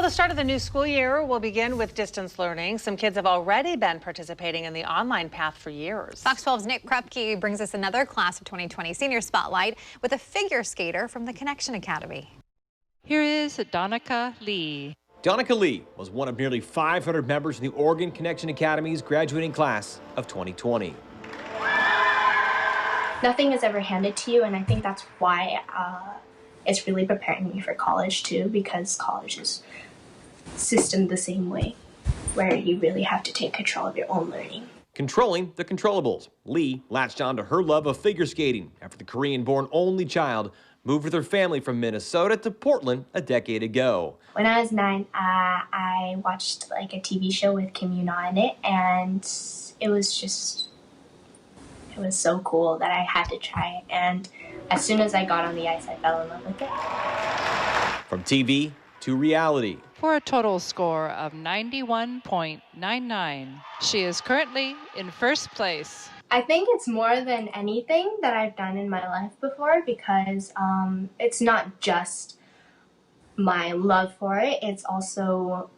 Well, the start of the new school year will begin with distance learning. Some kids have already been participating in the online path for years. Fox 12's Nick Krupke brings us another class of 2020 senior spotlight with a figure skater from the Connection Academy. Here is Donna Lee. Donna Lee was one of nearly 500 members in the Oregon Connection Academy's graduating class of 2020. Nothing is ever handed to you, and I think that's why it's really preparing me for college too, because college is systemed the same way, where you really have to take control of your own learning. Controlling the controllables. Lee latched on to her love of figure skating after the Korean-born only child moved with her family from Minnesota to Portland a decade ago. When I was 9, I watched like a TV show with Kim Yoon-ah in it, and it was so cool that I had to try it. And as soon as I got on the ice, I fell in love with it. From TV to reality. For a total score of 91.99. She is currently in first place. I think it's more than anything that I've done in my life before, because it's not just my love for it, it's also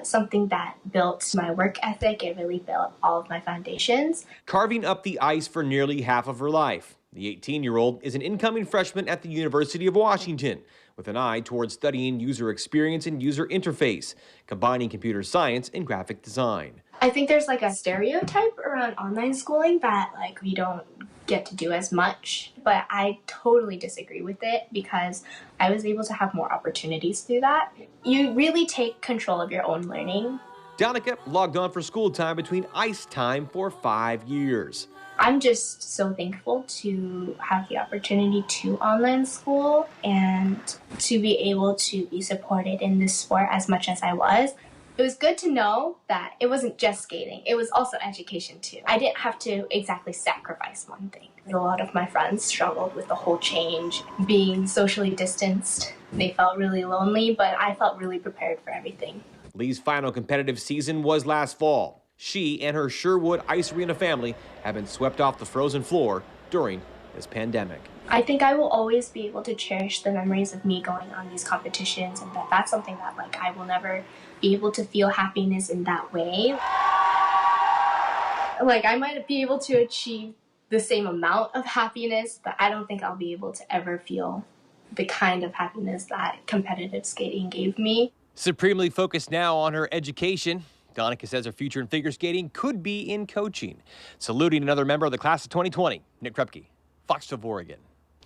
something that built my work ethic. It really built all of my foundations. Carving up the ice for nearly half of her life. The 18-year-old is an incoming freshman at the University of Washington with an eye towards studying user experience and user interface, combining computer science and graphic design. I think there's like a stereotype around online schooling that like we don't get to do as much, but I totally disagree with it because I was able to have more opportunities through that. You really take control of your own learning. Donica logged on for school time between ice time for 5 years. I'm just so thankful to have the opportunity to online school and to be able to be supported in this sport as much as I was. It was good to know that it wasn't just skating, it was also education too. I didn't have to exactly sacrifice one thing. A lot of my friends struggled with the whole change, being socially distanced. They felt really lonely, but I felt really prepared for everything. Lee's final competitive season was last fall. She and her Sherwood Ice Arena family have been swept off the frozen floor during this pandemic. I think I will always be able to cherish the memories of me going on these competitions, and that's something that like I will never be able to feel happiness in that way. Like I might be able to achieve the same amount of happiness, but I don't think I'll be able to ever feel the kind of happiness that competitive skating gave me. Supremely focused now on her education, Donica says her future in figure skating could be in coaching. Saluting another member of the class of 2020, Nick Krupke, Fox 12 Oregon.